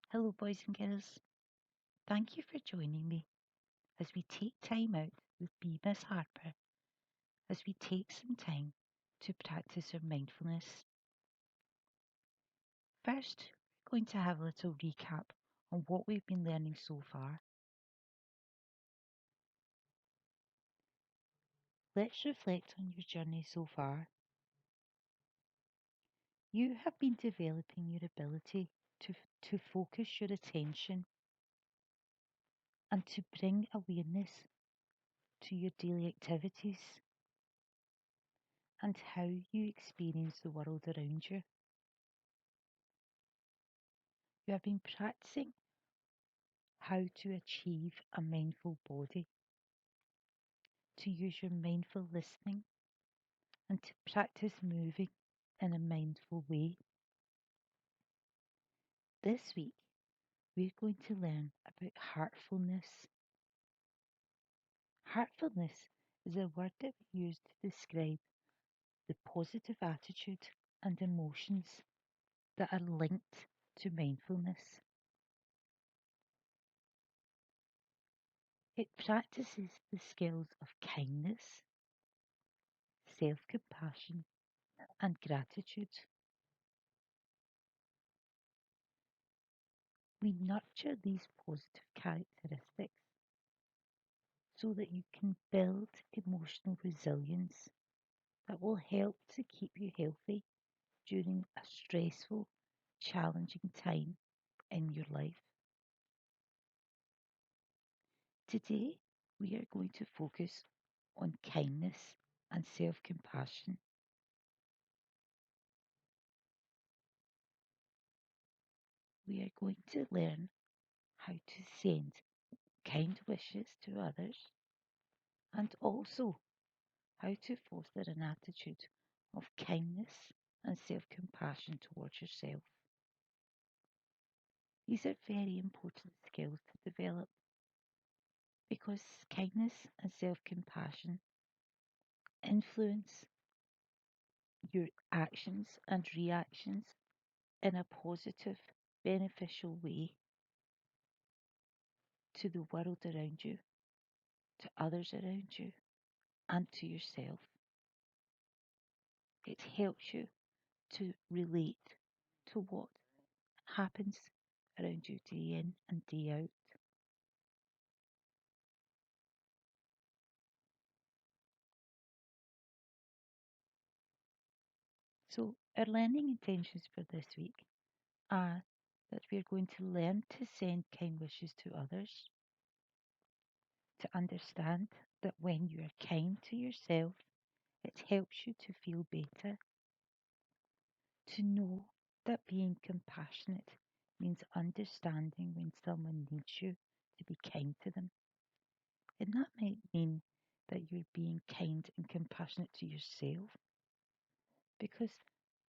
Hello, boys and girls. Thank you for joining me as we take time out with me, Miss Harper, as we take some time to practice our mindfulness. First, we're going to have a little recap on what we've been learning so far. Let's reflect on your journey so far. You have been developing your ability to focus your attention and to bring awareness to your daily activities and how you experience the world around you. You have been practicing how to achieve a mindful body, to use your mindful listening, and to practice moving in a mindful way. This week, we're going to learn about heartfulness. Heartfulness is a word that we use to describe the positive attitude and emotions that are linked to mindfulness. It practices the skills of kindness, self compassion, and gratitude. We nurture these positive characteristics so that you can build emotional resilience that will help to keep you healthy during a stressful, challenging time in your life. Today, we are going to focus on kindness and self compassion. We are going to learn how to send kind wishes to others and also how to foster an attitude of kindness and self compassion towards yourself. These are very important skills to develop because kindness and self compassion influence your actions and reactions in a positive, beneficial way to the world around you, to others around you, and to yourself. It helps you to relate to what happens around you day in and day out. So, our learning intentions for this week are that we're going to learn to send kind wishes to others, to understand that when you are kind to yourself, it helps you to feel better, to know that being compassionate means understanding when someone needs you to be kind to them. And that might mean that you're being kind and compassionate to yourself because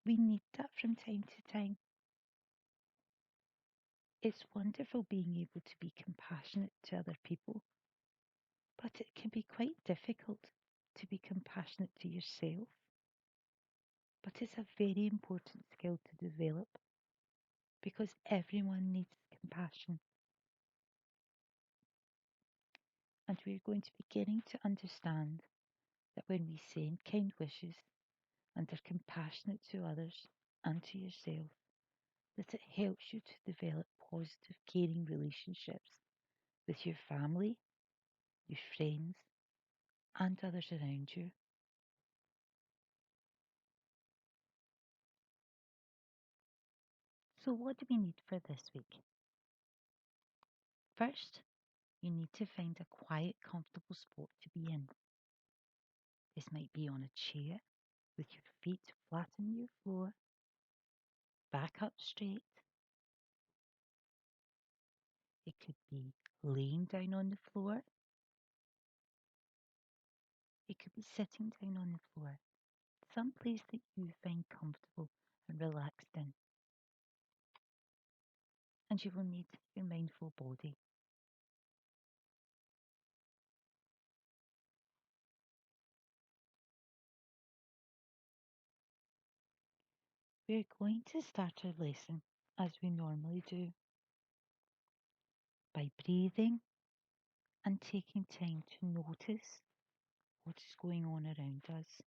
we need that from time to time. It's wonderful being able to be compassionate to other people, but it can be quite difficult to be compassionate to yourself. But it's a very important skill to develop because everyone needs compassion. And we're going to be getting to understand that when we send kind wishes and are compassionate to others and to yourself, that it helps you to develop positive, caring relationships with your family, your friends, and others around you. So, what do we need for this week? First, you need to find a quiet, comfortable spot to be in. This might be on a chair with your feet flat on your floor, back up straight. It could be laying down on the floor. It could be sitting down on the floor, some place that you find comfortable and relaxed in. And you will need your mindful body. We're going to start our lesson as we normally do. by breathing and taking time to notice what is going on around us,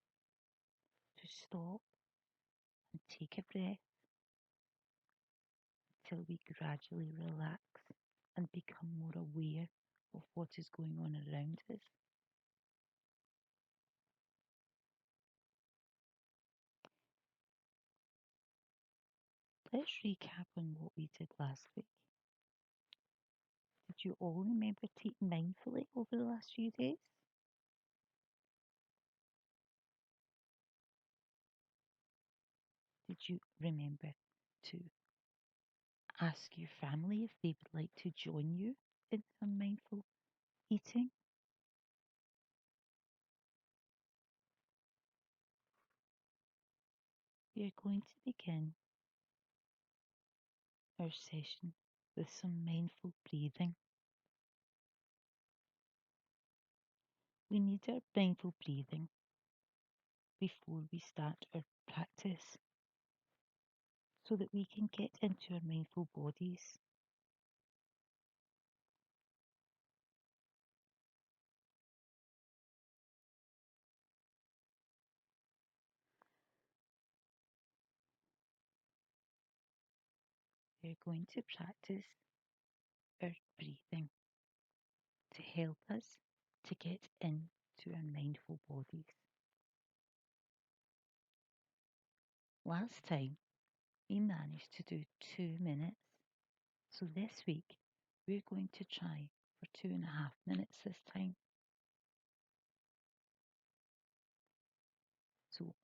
to stop and take a breath till we gradually relax and become more aware of what is going on around us. Let's recap on what we did last week. Did you all remember to eat mindfully over the last few days? Did you remember to ask your family if they would like to join you in some mindful eating? We are going to begin our session with some mindful breathing. We need our mindful breathing before we start our practice so that we can get into our mindful bodies. We're going to practice our breathing to help us to get into our mindful bodies. Last time we managed to do 2 minutes, so this week we're going to try for 2.5 minutes this time. So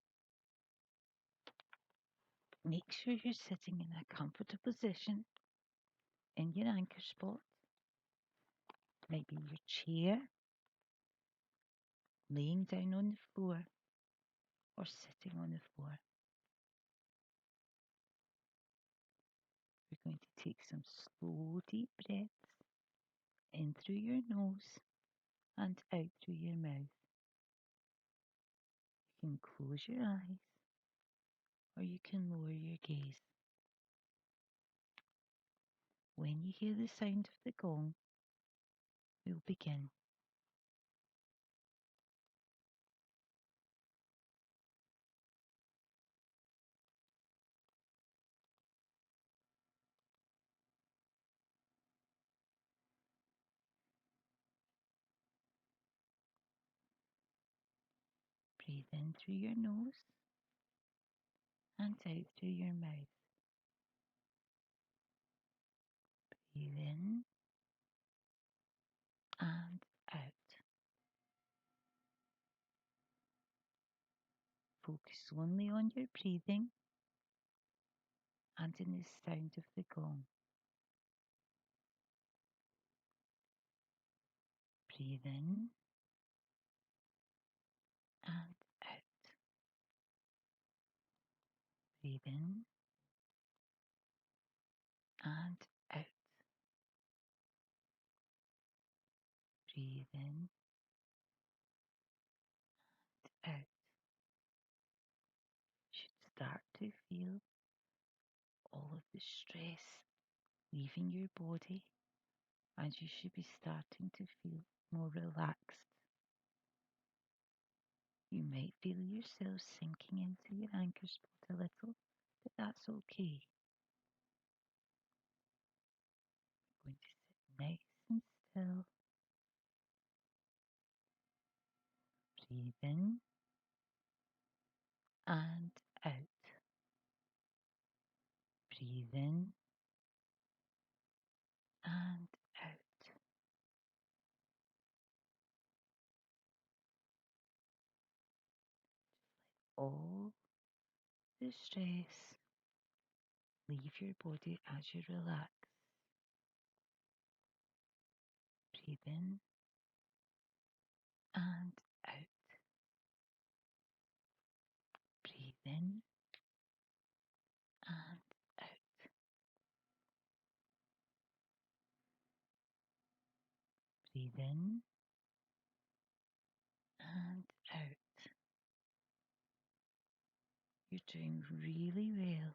make sure you're sitting in a comfortable position in your anchor spot, maybe your chair, laying down on the floor, or sitting on the floor. We're going to take some slow, deep breaths in through your nose and out through your mouth. You can close your eyes or you can lower your gaze. When you hear the sound of the gong, we'll begin. Breathe in through your nose and out through your mouth. Breathe in and out. Focus only on your breathing and in the sound of the gong. Breathe in and out. Breathe in and out. Breathe in and out. You should start to feel all of the stress leaving your body, and you should be starting to feel more relaxed. You might feel yourself sinking into your anchor spot a little, but that's okay. We're going to sit nice and still. Breathe in and out. Breathe in and out. All the stress leave your body as you relax. Breathe in and out. Breathe in and out. Breathe in and out. You're doing really well.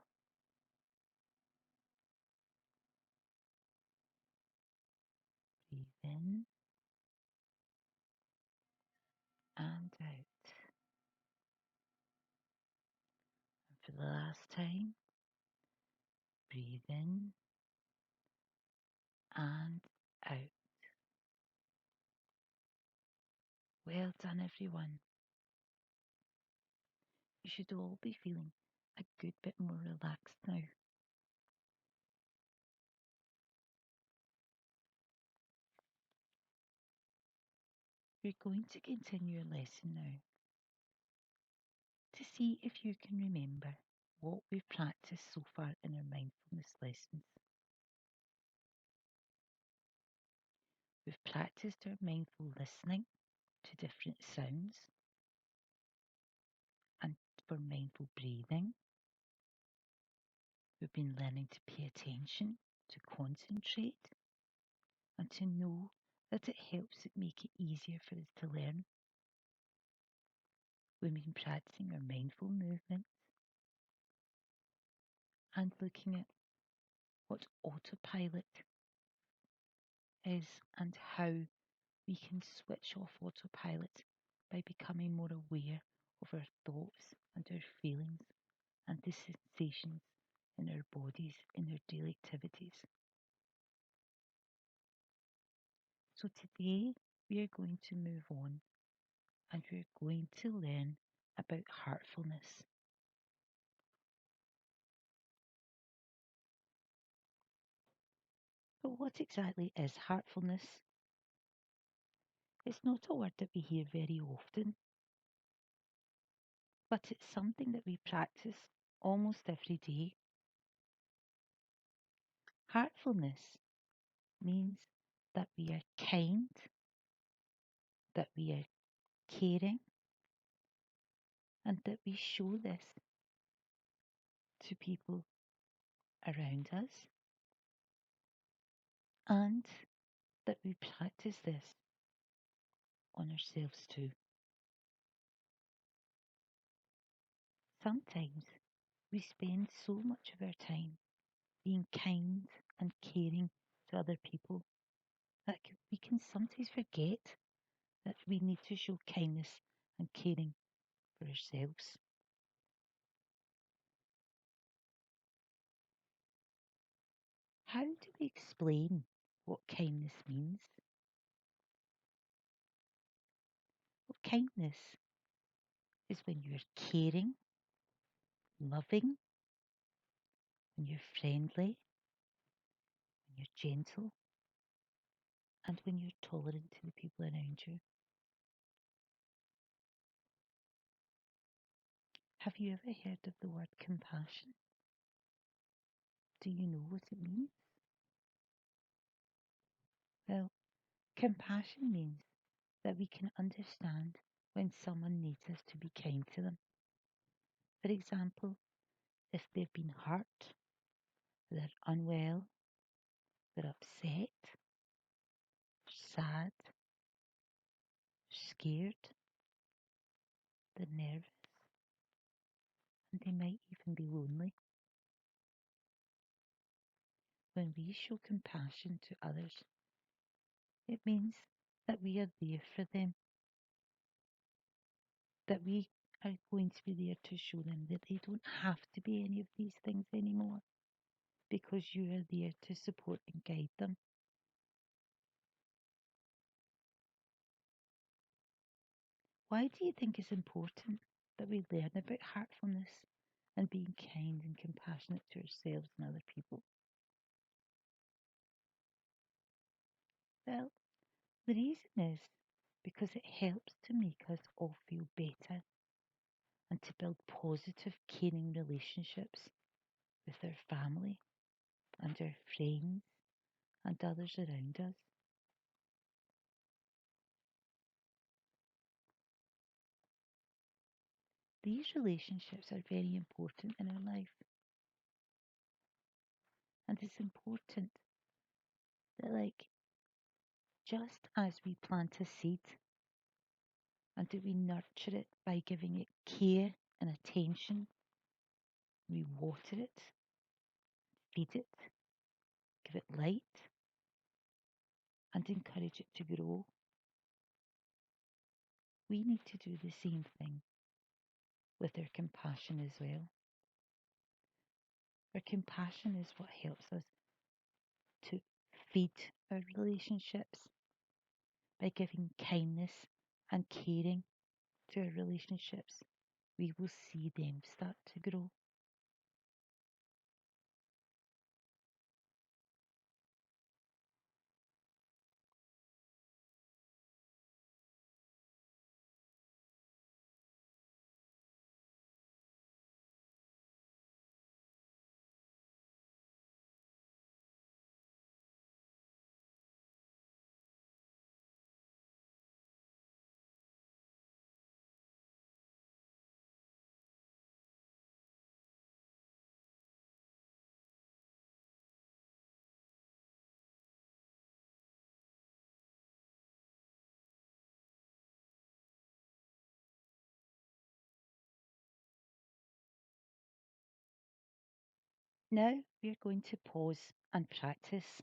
Breathe in and out. And for the last time, breathe in and out. Well done, everyone. You should all be feeling a good bit more relaxed now. We're going to continue our lesson now to see if you can remember what we've practiced so far in our mindfulness lessons. We've practiced our mindful listening to different sounds and for mindful breathing. We've been learning to pay attention, to concentrate, and to know that it helps it make it easier for us to learn. We've been practicing our mindful movements and looking at what autopilot is and how we can switch off autopilot by becoming more aware of our thoughts and our feelings and the sensations in our bodies in our daily activities. So today we are going to move on and we're going to learn about heartfulness. But what exactly is heartfulness? It's not a word that we hear very often, but it's something that we practice almost every day. Heartfulness means that we are kind, that we are caring, and that we show this to people around us, and that we practice this on ourselves too. Sometimes we spend so much of our time being kind and caring to other people that we can sometimes forget that we need to show kindness and caring for ourselves. How do we explain what kindness means? Well, kindness is when you're caring, loving, when you're friendly, when you're gentle, and when you're tolerant to the people around you. Have you ever heard of the word compassion? Do you know what it means? Well, compassion means that we can understand when someone needs us to be kind to them. For example, if they've been hurt, they're unwell, they're upset, sad, scared, they're nervous, and they might even be lonely. When we show compassion to others, it means that we are there for them, that we are going to be there to show them that they don't have to be any of these things anymore because you are there to support and guide them. Why do you think it's important that we learn about heartfulness and being kind and compassionate to ourselves and other people? Well, the reason is because it helps to make us all feel better and to build positive, caring relationships with our family and our friends and others around us. These relationships are very important in our life, and it's important that, like, just as we plant a seed and that we nurture it by giving it care and attention, we water it, feed it, give it light, and encourage it to grow. We need to do the same thing with our compassion as well. Our compassion is what helps us to feed our relationships by giving kindness and caring to our relationships. We will see them start to grow. Now we're going to pause and practice.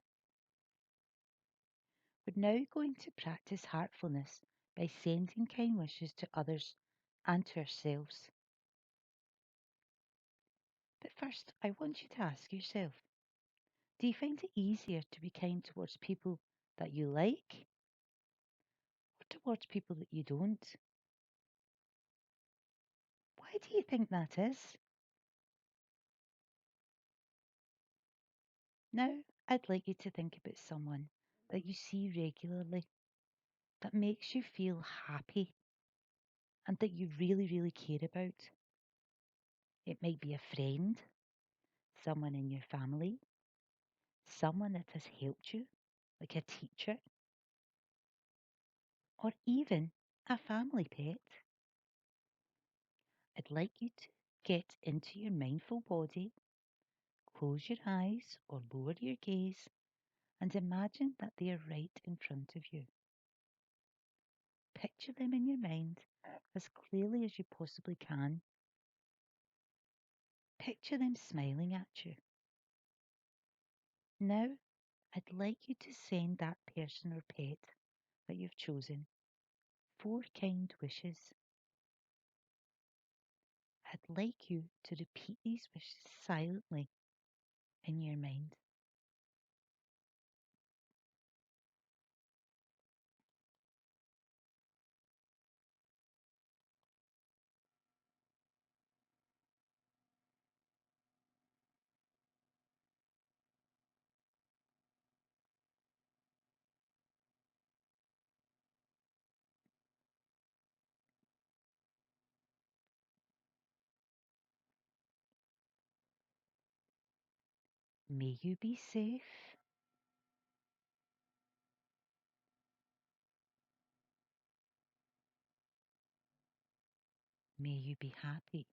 We're now going to practice heartfulness by sending kind wishes to others and to ourselves. But first, I want you to ask yourself, do you find it easier to be kind towards people that you like or towards people that you don't? Why do you think that is? Now, I'd like you to think about someone that you see regularly that makes you feel happy and that you really, really care about. It might be a friend, someone in your family, someone that has helped you, like a teacher, or even a family pet. I'd like you to get into your mindful body, close your eyes or lower your gaze, and imagine that they are right in front of you. Picture them in your mind as clearly as you possibly can. Picture them smiling at you. Now, I'd like you to send that person or pet that you've chosen 4 kind wishes. I'd like you to repeat these wishes silently in your mind. May you be safe. May you be happy.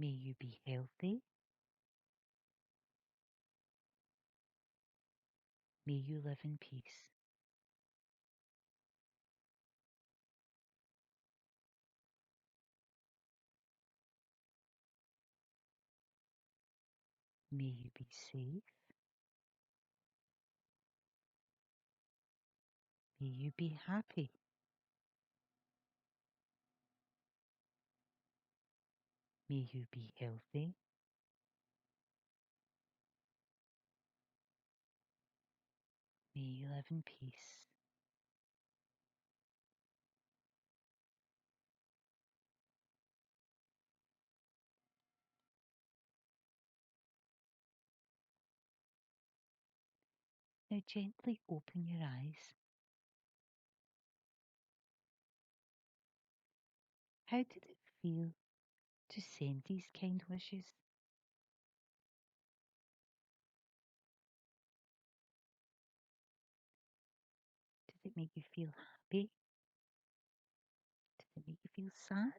May you be healthy. May you live in peace. May you be safe. May you be happy. May you be healthy. May you live in peace. Now gently open your eyes. How did it feel to send these kind wishes? Did it make you feel happy? Did it make you feel sad?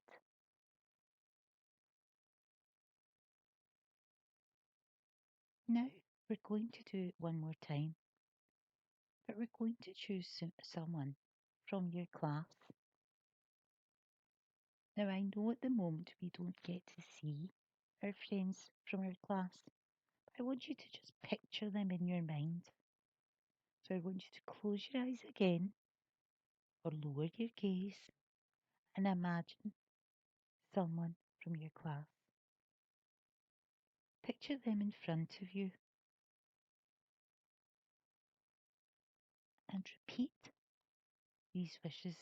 Now we're going to do it one more time, but we're going to choose someone from your class. Now I know at the moment we don't get to see our friends from our class, I want you to just picture them in your mind. So I want you to close your eyes again or lower your gaze and imagine someone from your class. Picture them in front of you and repeat these wishes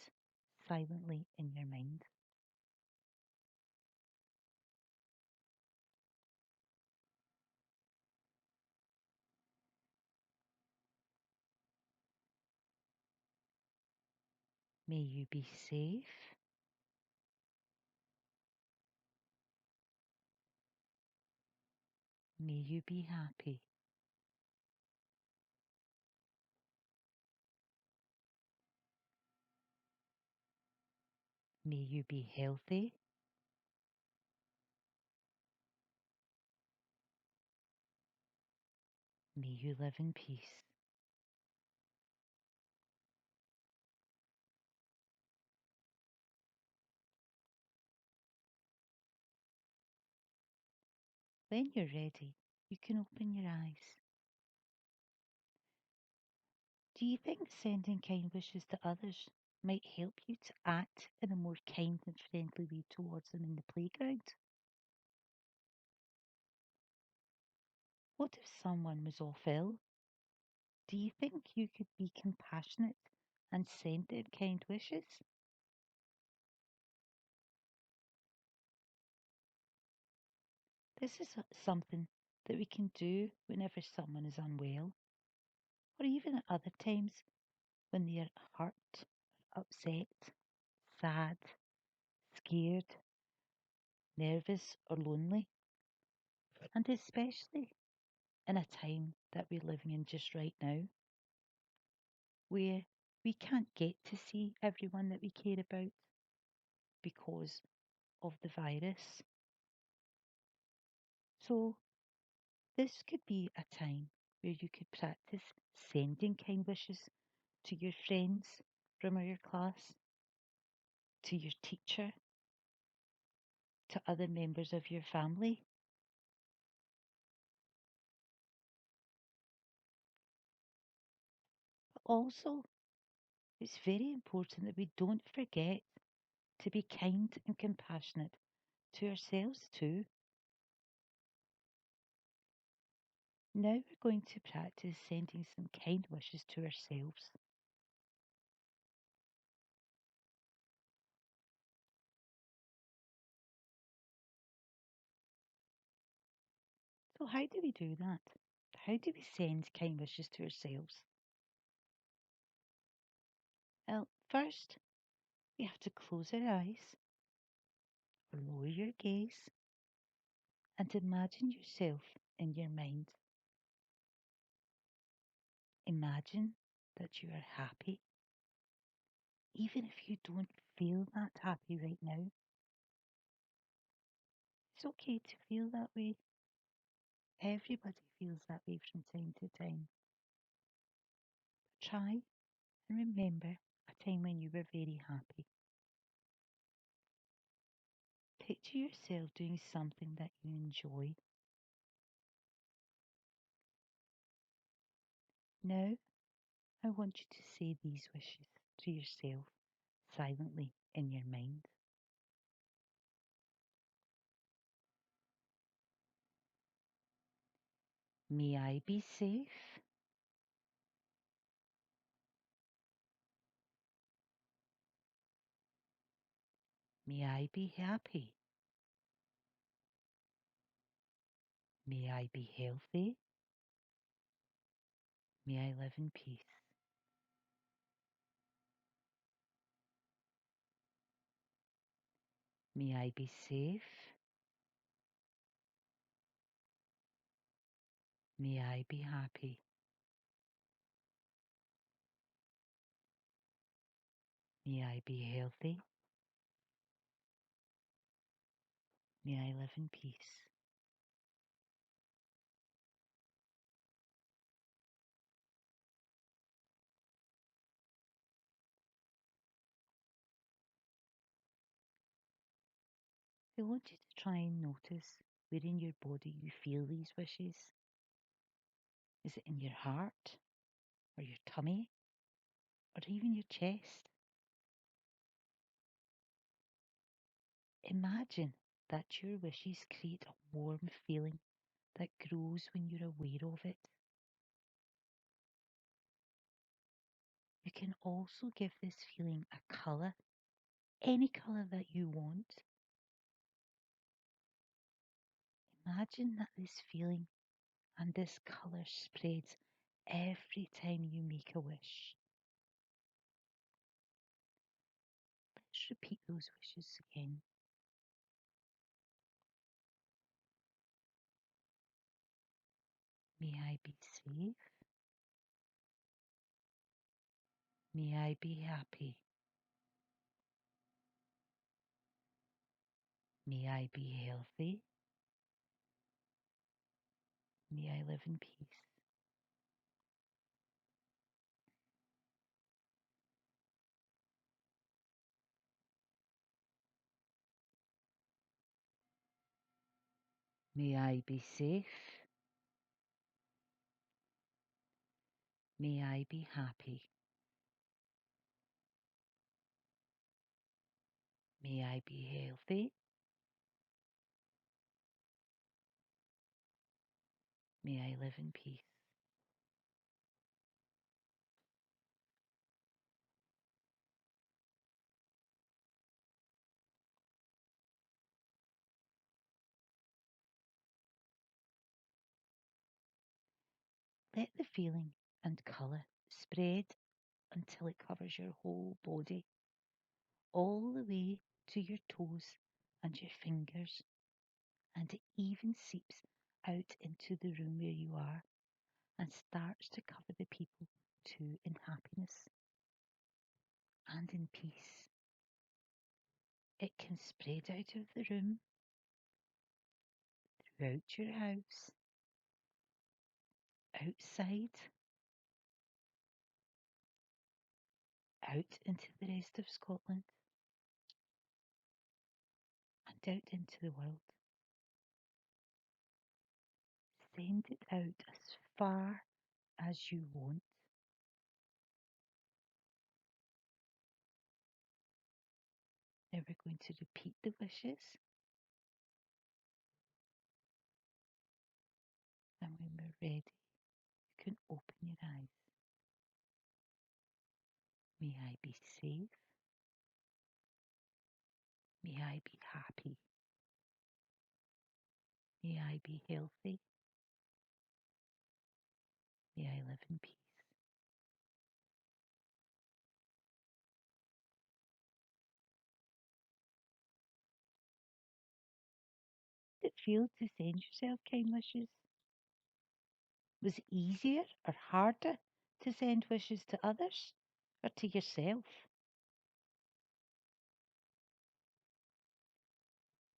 silently in your mind. May you be safe. May you be happy. May you be healthy. May you live in peace. When you're ready, you can open your eyes. Do you think sending kind wishes to others might help you to act in a more kind and friendly way towards them in the playground? What if someone was off ill? Do you think you could be compassionate and send them kind wishes? This is something that we can do whenever someone is unwell, or even at other times when they are hurt, upset, sad, scared, nervous, or lonely. And especially in a time that we're living in just right now, where we can't get to see everyone that we care about because of the virus. So, this could be a time where you could practice sending kind wishes to your friends from your class, to your teacher, to other members of your family. But also, it's very important that we don't forget to be kind and compassionate to ourselves too. Now we're going to practice sending some kind wishes to ourselves. So, how do we do that? How do we send kind wishes to ourselves? Well, first, we have to close our eyes or lower your gaze and imagine yourself in your mind. Imagine that you are happy, even if you don't feel that happy right now. It's okay to feel that way. Everybody feels that way from time to time. But try and remember a time when you were very happy. Picture yourself doing something that you enjoy. Now, I want you to say these wishes to yourself silently in your mind. May I be safe? May I be happy? May I be healthy? May I live in peace? May I be safe? May I be happy? May I be healthy? May I live in peace? I want you to try and notice where in your body you feel these wishes. Is it in your heart or your tummy or even your chest? Imagine that your wishes create a warm feeling that grows when you're aware of it. You can also give this feeling a colour, any colour that you want. Imagine that this feeling and this colour spreads every time you make a wish. Let's repeat those wishes again. May I be safe. May I be happy. May I be healthy. May I live in peace. May I be safe. May I be happy. May I be healthy. May I live in peace. Let the feeling and colour spread until it covers your whole body, all the way to your toes and your fingers, and it even seeps out into the room where you are and starts to cover the people too in happiness and in peace. It can spread out of the room, throughout your house, outside, out into the rest of Scotland, and out into the world. Send it out as far as you want. Now we're going to repeat the wishes, and when we're ready, you can open your eyes. May I be safe. May I be happy. May I be healthy. May I live in peace. Did it feel to send yourself kind wishes? Was it easier or harder to send wishes to others or to yourself?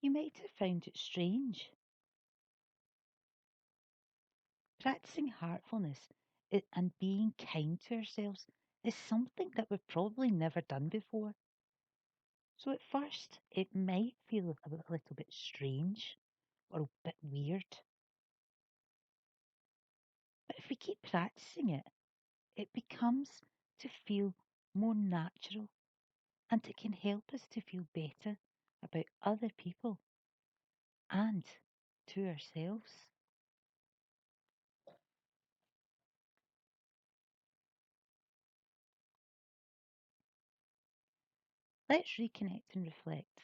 You might have found it strange. Practicing heartfulness and being kind to ourselves is something that we've probably never done before. So at first, it might feel little bit strange or a bit weird. But if we keep practicing it, it becomes to feel more natural and it can help us to feel better about other people and to ourselves. Let's reconnect and reflect.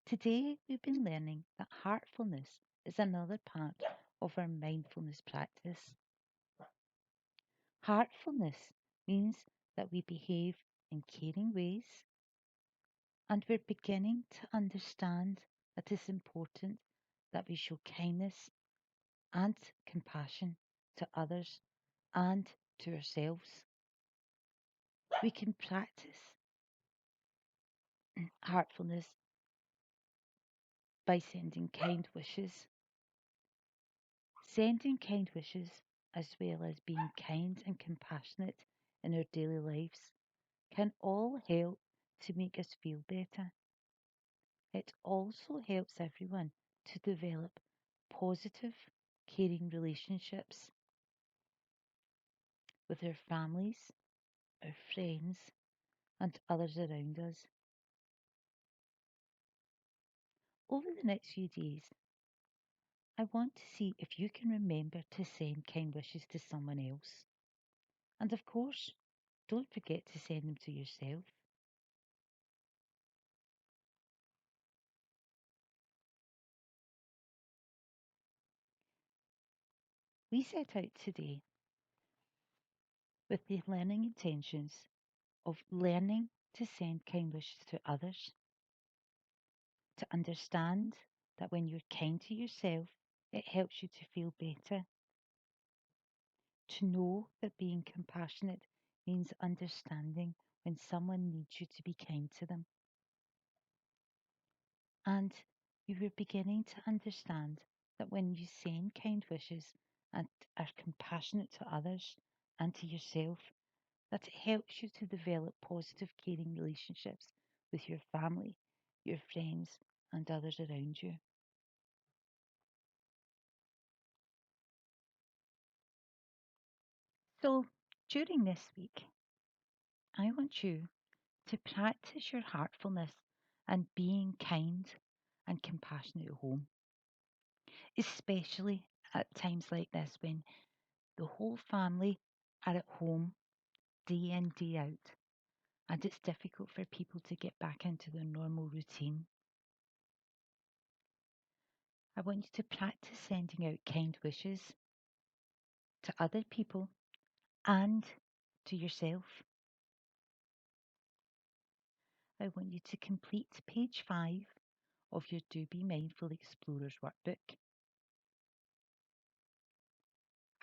Today, we've been learning that heartfulness is another part of our mindfulness practice. Heartfulness means that we behave in caring ways, and we're beginning to understand that it's important that we show kindness and compassion to others and to ourselves. We can practice heartfulness by sending kind wishes. Sending kind wishes, as well as being kind and compassionate in our daily lives, can all help to make us feel better. It also helps everyone to develop positive, caring relationships with our families, our friends, and others around us. Over the next few days, I want to see if you can remember to send kind wishes to someone else. And of course, don't forget to send them to yourself. We set out today with the learning intentions of learning to send kind wishes to others, to understand that when you're kind to yourself, it helps you to feel better, to know that being compassionate means understanding when someone needs you to be kind to them. And you were beginning to understand that when you send kind wishes and are compassionate to others and to yourself, that it helps you to develop positive, caring relationships with your family, your friends, and others around you. So, during this week, I want you to practice your heartfulness and being kind and compassionate at home, especially at times like this when the whole family are at home day in, day out, and it's difficult for people to get back into their normal routine. I want you to practice sending out kind wishes to other people and to yourself. I want you to complete page 5 of your Do Be Mindful Explorers workbook.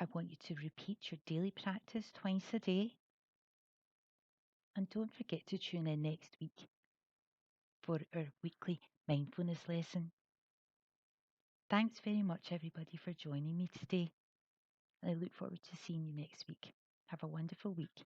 I want you to repeat your daily practice twice a day. And don't forget to tune in next week for our weekly mindfulness lesson. Thanks very much, everybody, for joining me today. And I look forward to seeing you next week. Have a wonderful week.